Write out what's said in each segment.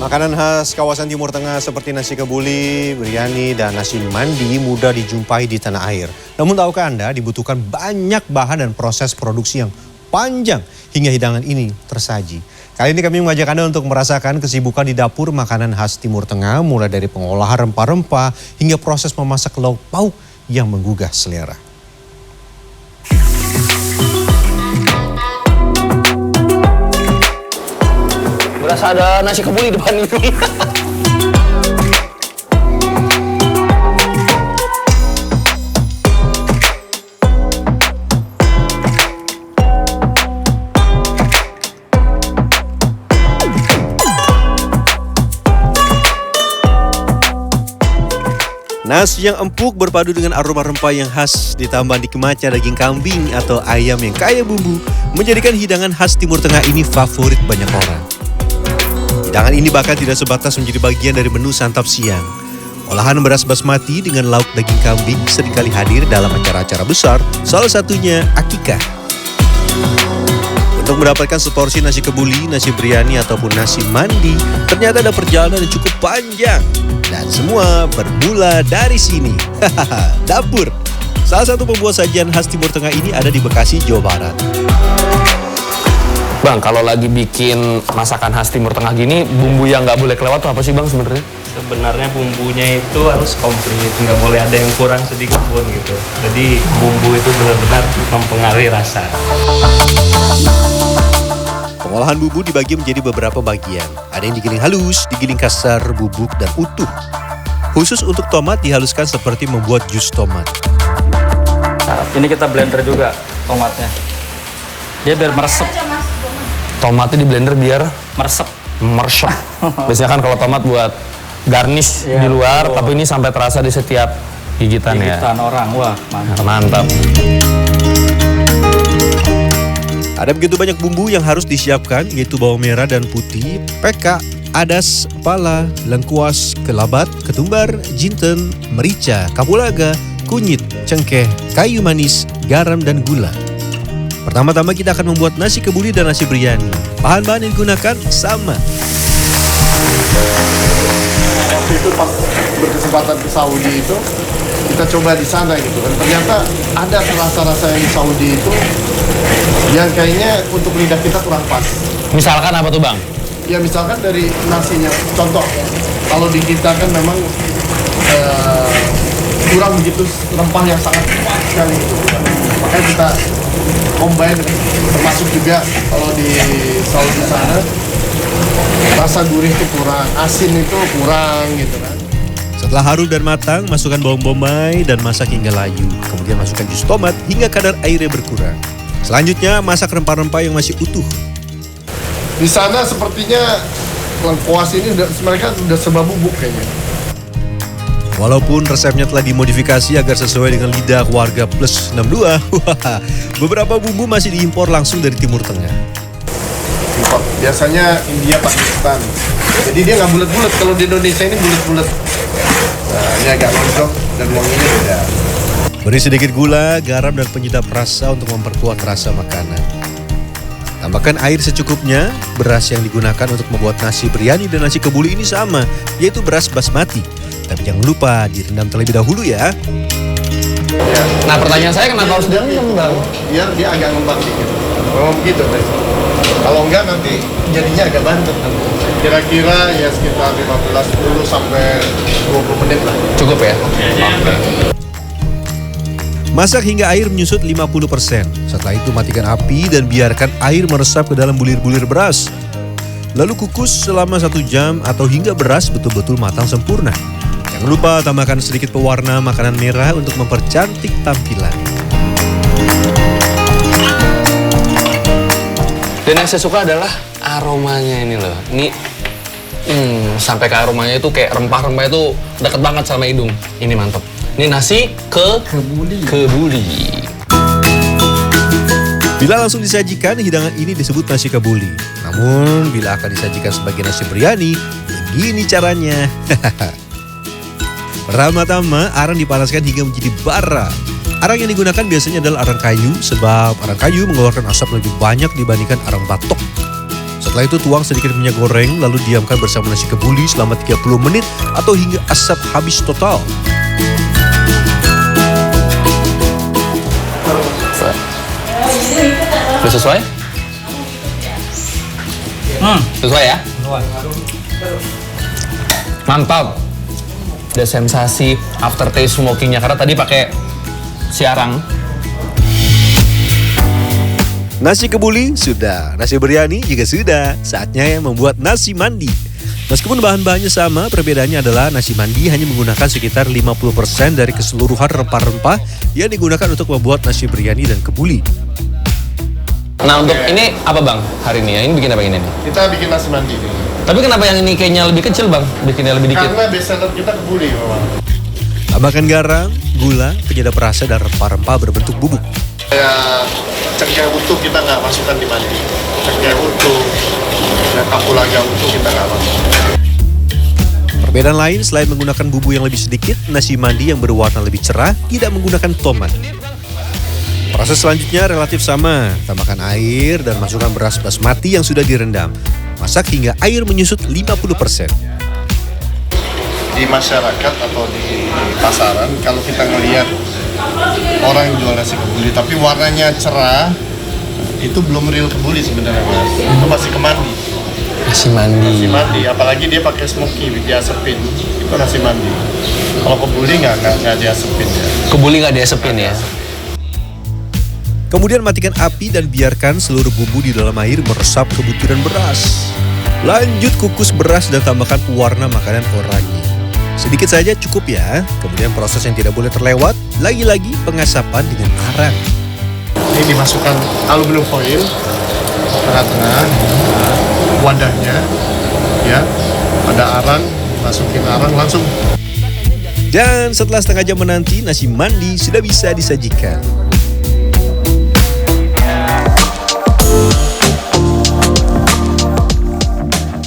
Makanan khas kawasan Timur Tengah seperti nasi kebuli, biryani, dan nasi mandi mudah dijumpai di tanah air. Namun tahukah Anda dibutuhkan banyak bahan dan proses produksi yang panjang hingga hidangan ini tersaji. Kali ini kami mengajak Anda untuk merasakan kesibukan di dapur makanan khas Timur Tengah, mulai dari pengolahan rempah-rempah hingga proses memasak lauk pauk yang menggugah selera. Berasa ada nasi kebuli depan ini. Nasi yang empuk berpadu dengan aroma rempah yang khas ditambah nikmatnya daging kambing atau ayam yang kaya bumbu menjadikan hidangan khas Timur Tengah ini favorit banyak orang. Hidangan ini bahkan tidak sebatas menjadi bagian dari menu santap siang. Olahan beras basmati dengan lauk daging kambing seringkali hadir dalam acara-acara besar, salah satunya akikah. Untuk mendapatkan seporsi nasi kebuli, nasi biryani ataupun nasi mandi, ternyata ada perjalanan yang cukup panjang. Dan semua bermula dari sini. Dapur. Salah satu pembuat sajian khas Timur Tengah ini ada di Bekasi, Jawa Barat. Bang, kalau lagi bikin masakan khas Timur Tengah gini, bumbu yang nggak boleh kelewat tuh apa sih Bang sebenarnya? Sebenarnya bumbunya itu harus komplit, nggak boleh ada yang kurang sedikit pun gitu. Jadi bumbu itu benar-benar mempengaruhi rasa. Pengolahan bumbu dibagi menjadi beberapa bagian. Ada yang digiling halus, digiling kasar, bubuk, dan utuh. Khusus untuk tomat dihaluskan seperti membuat jus tomat. Nah, ini kita blender juga tomatnya. Dia biar meresep. Tomatnya di blender biar Meresep. Biasanya kan kalau tomat buat garnish di luar, tapi ini sampai terasa di setiap gigitan ya. Gigitan orang, wah mantap. Mantap. Ada begitu banyak bumbu yang harus disiapkan, yaitu bawang merah dan putih, peka, adas, pala, lengkuas, kelabat, ketumbar, jinten, merica, kapulaga, kunyit, cengkeh, kayu manis, garam, dan gula. Pertama-tama kita akan membuat nasi kebuli dan nasi biryani. Bahan-bahan yang digunakan sama. Waktu itu pas berkesempatan ke Saudi itu, kita coba di sana gitu kan. Ternyata ada rasa-rasa yang di Saudi itu yang kayaknya untuk lidah kita kurang pas. Misalkan apa tuh Bang? Ya misalkan dari nasinya, contoh kalau di kita kan memang kurang begitu rempah yang sangat kuat sekali gitu. Makanya kita combine, termasuk juga kalau di Saudi sana rasa gurih itu kurang, asin itu kurang gitu kan. Setelah harum dan matang, masukkan bawang bombay dan masak hingga layu. Kemudian masukkan jus tomat hingga kadar airnya berkurang. Selanjutnya masak rempah-rempah yang masih utuh. Di sana sepertinya lengkuas ini mereka udah serba bubuk kayaknya. Walaupun resepnya telah dimodifikasi agar sesuai dengan lidah warga plus 62, beberapa bumbu masih diimpor langsung dari Timur Tengah. Import. Biasanya India, Pakistan. Jadi dia nggak bulat-bulat. Kalau di Indonesia ini bulat-bulat. Nah, ini agak lonjong dan wanginya beda. Beri sedikit gula, garam, dan penyedap rasa untuk memperkuat rasa makanan. Tambahkan air secukupnya. Beras yang digunakan untuk membuat nasi biryani dan nasi kebuli ini sama, yaitu beras basmati. Tapi jangan lupa direndam terlebih dahulu ya. Ya. Nah pertanyaan saya kenapa harus direndam Bang? Biar dia agak ngembang dikit. Oh begitu guys. Kalau enggak nanti jadinya agak bantet. Kira-kira ya sekitar 10 sampai 20 menit lah. Cukup ya? Masak hingga air menyusut 50%. Setelah itu matikan api dan biarkan air meresap ke dalam bulir-bulir beras. Lalu kukus selama 1 jam atau hingga beras betul-betul matang sempurna. Jangan lupa tambahkan sedikit pewarna makanan merah untuk mempercantik tampilan. Dan yang saya suka adalah aromanya ini loh. Ini sampai ke aromanya itu kayak rempah-rempah itu deket banget sama hidung. Ini mantap. Ini nasi kebuli. Bila langsung disajikan, hidangan ini disebut nasi kebuli. Namun, bila akan disajikan sebagai nasi biryani, begini caranya. Pertama-tama, arang dipanaskan hingga menjadi bara. Arang yang digunakan biasanya adalah arang kayu, sebab arang kayu mengeluarkan asap lebih banyak dibandingkan arang batok. Setelah itu tuang sedikit minyak goreng lalu diamkan bersama nasi kebuli selama 30 menit atau hingga asap habis total. Udah sesuai? Sesuai ya? Mantap. Ada sensasi aftertaste smokingnya karena tadi pakai siarang. Nasi kebuli sudah, nasi biryani juga sudah. Saatnya membuat nasi mandi. Meskipun bahan-bahannya sama, perbedaannya adalah nasi mandi hanya menggunakan sekitar 50% dari keseluruhan rempah-rempah yang digunakan untuk membuat nasi biryani dan kebuli. Nah untuk ini apa bang hari ini ya? Ini bikin apa ini nih? Kita bikin nasi mandi nih. Tapi kenapa yang ini kayaknya lebih kecil bang? Bikinnya lebih dikit? Karena best seller kita kebuli memang. Tambahkan garam, gula, penyedap rasa, dan rempah-rempah berbentuk bubuk. Kayak cengkeh utuh kita nggak masukkan di mandi. Cengkeh utuh, dan kapulaga utuh kita nggak masukkan. Perbedaan lain selain menggunakan bumbu yang lebih sedikit, nasi mandi yang berwarna lebih cerah tidak menggunakan tomat. Proses selanjutnya relatif sama. Tambahkan air dan masukkan beras basmati yang sudah direndam. Masak hingga air menyusut 50%. Di masyarakat atau di pasaran, kalau kita ngelihat orang yang jual nasi kebuli tapi warnanya cerah, itu belum real kebuli sebenarnya mas. Itu masih kemandi. Nasi mandi. Nasi mandi, apalagi dia pakai smoky, diasepin. Itu nasi mandi. Kalau kebuli nggak diasepin ya. Kebuli nggak diasepin ya? Kemudian matikan api dan biarkan seluruh bumbu di dalam air meresap ke butiran beras. Lanjut kukus beras dan tambahkan pewarna makanan oranye. Sedikit saja cukup ya. Kemudian proses yang tidak boleh terlewat, lagi-lagi pengasapan dengan arang. Ini dimasukkan aluminium foil tengah-tengah wadahnya, ya. Ada arang, masukin arang langsung. Dan setelah setengah jam menanti, nasi mandi sudah bisa disajikan.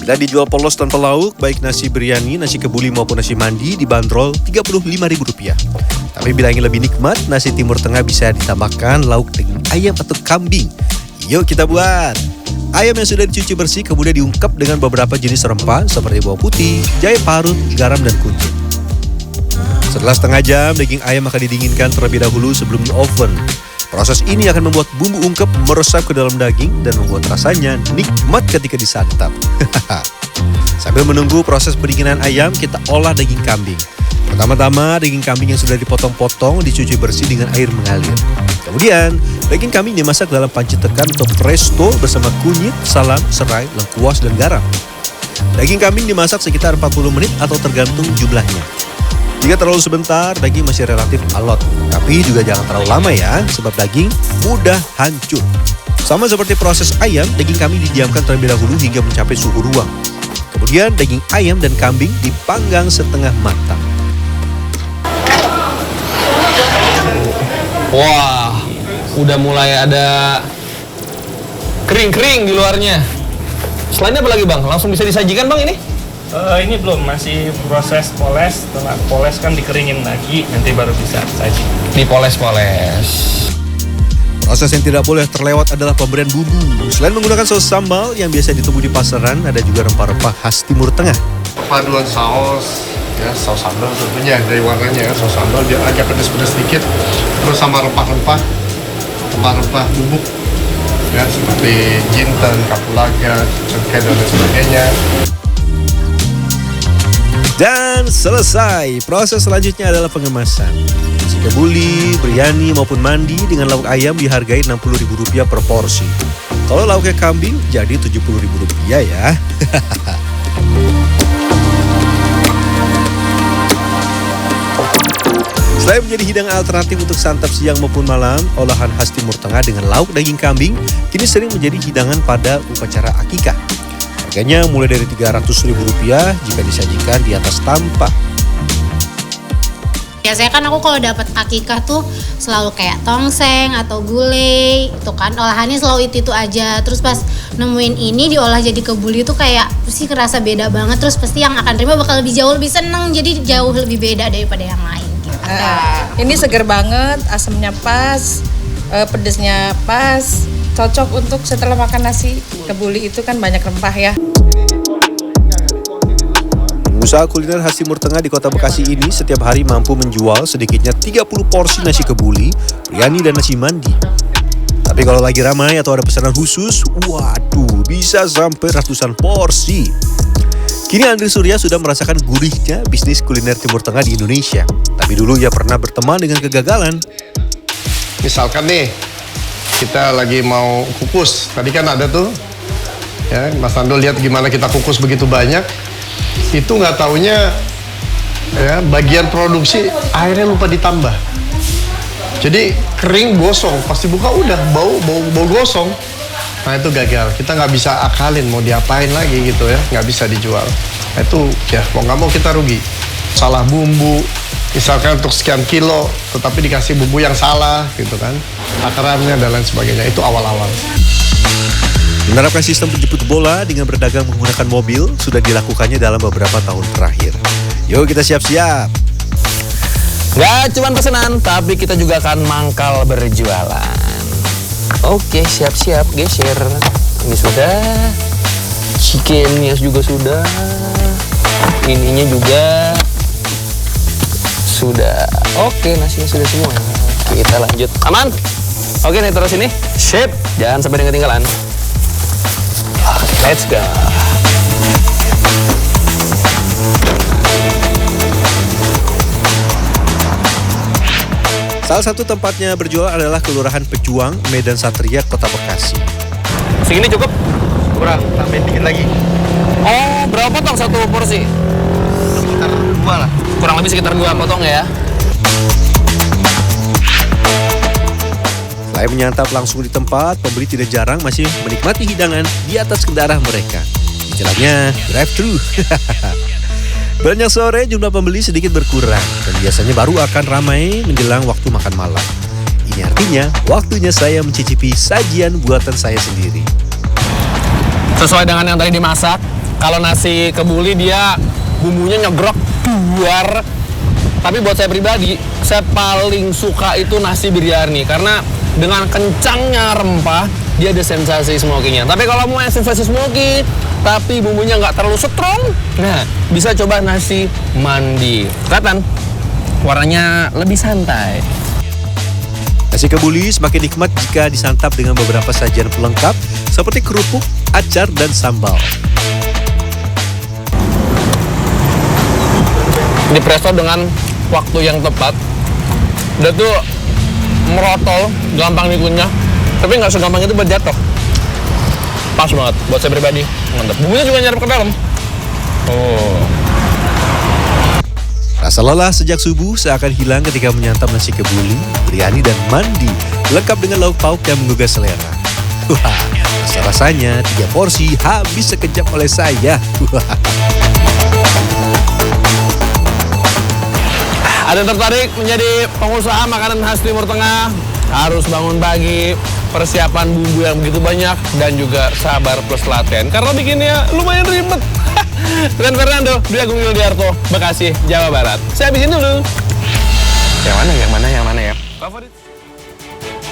Bila dijual polos tanpa lauk, baik nasi biryani, nasi kebuli maupun nasi mandi dibanderol Rp35.000. Tapi bila ingin lebih nikmat, nasi Timur Tengah bisa ditambahkan lauk daging ayam atau kambing. Yuk kita buat! Ayam yang sudah dicuci bersih kemudian diungkep dengan beberapa jenis rempah seperti bawang putih, jahe parut, garam, dan kunyit. Setelah setengah jam, daging ayam akan didinginkan terlebih dahulu sebelum di-oven. Proses ini akan membuat bumbu ungkep meresap ke dalam daging dan membuat rasanya nikmat ketika disantap. Sambil menunggu proses pendinginan ayam, kita olah daging kambing. Pertama-tama, daging kambing yang sudah dipotong-potong dicuci bersih dengan air mengalir. Kemudian, daging kambing dimasak dalam panci tekan atau presto bersama kunyit, salam, serai, lengkuas, dan garam. Daging kambing dimasak sekitar 40 menit atau tergantung jumlahnya. Jika terlalu sebentar, daging masih relatif alot. Tapi juga jangan terlalu lama ya, sebab daging mudah hancur. Sama seperti proses ayam, daging kambing didiamkan terlebih dahulu hingga mencapai suhu ruang. Kemudian daging ayam dan kambing dipanggang setengah matang. Wah, udah mulai ada kering-kering di luarnya. Selainnya apa lagi bang? Langsung bisa disajikan bang ini? Ini belum, masih proses poles. Setelah poles kan dikeringin lagi, nanti baru bisa saji. Dipoles-poles. Proses yang tidak boleh terlewat adalah pemberian bumbu. Selain menggunakan saus sambal yang biasa ditemui di pasaran, ada juga rempah-rempah khas Timur Tengah. Perpaduan saus, ya saus sambal tentunya dari warnanya ya, saus sambal dia agak pedas-pedas sedikit, terus sama rempah-rempah bubuk, ya seperti jinten, kapulaga, cengkeh dan lain sebagainya. Dan selesai. Proses selanjutnya adalah pengemasan. Nasi kebuli, biryani maupun mandi dengan lauk ayam dihargai Rp60.000 per porsi. Kalau lauknya kambing jadi Rp70.000 ya. Selain menjadi hidangan alternatif untuk santap siang maupun malam, olahan khas Timur Tengah dengan lauk daging kambing kini sering menjadi hidangan pada upacara akikah. Harganya mulai dari Rp300.000 jika disajikan di atas tampah. Biasanya kan aku kalau dapat akikah tuh selalu kayak tongseng atau gulai, itu kan olahannya selalu itu aja. Terus pas nemuin ini diolah jadi kebuli tuh kayak sih kerasa beda banget. Terus pasti yang akan terima bakal jauh lebih seneng, jadi jauh lebih beda daripada yang lain. Ini seger banget, asamnya pas, pedesnya pas, cocok untuk setelah makan nasi kebuli, itu kan banyak rempah ya. Usaha kuliner khas Timur Tengah di Kota Bekasi ini setiap hari mampu menjual sedikitnya 30 porsi nasi kebuli, biryani, dan nasi mandi. Tapi kalau lagi ramai atau ada pesanan khusus, waduh, bisa sampai ratusan porsi. Kini Andri Surya sudah merasakan gurihnya bisnis kuliner Timur Tengah di Indonesia. Tapi dulu ia pernah berteman dengan kegagalan. Misalkan nih, kita lagi mau kukus. Tadi kan ada tuh, ya Mas Nando lihat gimana kita kukus begitu banyak. Itu nggak taunya ya, bagian produksi airnya lupa ditambah. Jadi kering gosong, pasti buka udah bau gosong. Nah itu gagal, kita nggak bisa akalin mau diapain lagi gitu ya, nggak bisa dijual. Nah, itu ya mau nggak mau kita rugi. Salah bumbu, misalkan untuk sekian kilo, tetapi dikasih bumbu yang salah gitu kan, takarannya dan lain sebagainya. Itu awal-awal. Menerapkan sistem penjemput bola dengan berdagang menggunakan mobil sudah dilakukannya dalam beberapa tahun terakhir. Yuk kita siap-siap. Gak cuma pesanan, tapi kita juga akan mangkal berjualan. Oke, siap-siap geser. Ini sudah, chickennya juga sudah, ininya juga sudah. Oke, nasinya sudah semua. Kita lanjut. Aman? Oke nih, terus ini. Sip, jangan sampai ketinggalan. Let's go. Salah satu tempatnya berjualan adalah Kelurahan Pejuang, Medan Satria, Kota Bekasi. Segini cukup? Kurang, tambahin dikit lagi. Oh, berapa potong satu porsi? Sekitar 2 lah. Kurang lebih sekitar 2 potong ya. Selain menyantap langsung di tempat, pembeli tidak jarang masih menikmati hidangan di atas kendaraan mereka. Istilahnya drive-thru. Beranjak sore, jumlah pembeli sedikit berkurang dan biasanya baru akan ramai menjelang waktu makan malam. Ini artinya waktunya saya mencicipi sajian buatan saya sendiri. Sesuai dengan yang tadi dimasak, kalau nasi kebuli dia bumbunya nyegrok keluar. Tapi buat saya pribadi, saya paling suka itu nasi biryani karena dengan kencangnya rempah, dia ada sensasi smoky-nya. Tapi kalau mau sensasi smoky, tapi bumbunya nggak terlalu strong, nah bisa coba nasi mandi. Kelihatan, warnanya lebih santai. Nasi kebuli semakin nikmat jika disantap dengan beberapa sajian pelengkap seperti kerupuk, acar, dan sambal. Di presto dengan waktu yang tepat, udah tuh merotol, gampang dikunyah, tapi nggak segampang itu buat jatuh. Pas banget buat saya pribadi, mantap. Bumbunya juga nyerap ke dalam. Oh. Rasa lelah sejak subuh seakan hilang ketika menyantap nasi kebuli, biryani, dan mandi, lengkap dengan lauk pauk yang menggugah selera. Wah, rasa-rasanya 3 porsi habis sekejap oleh saya. Ada tertarik menjadi pengusaha makanan khas Timur Tengah? Harus bangun pagi, persiapan bumbu yang begitu banyak, dan juga sabar plus latihan. Karena bikinnya lumayan ribet. Dengan Fernando, Dwi Agung Yuldiarto, Bekasi, Jawa Barat. Saya habisin dulu. Yang mana ya? Favorit.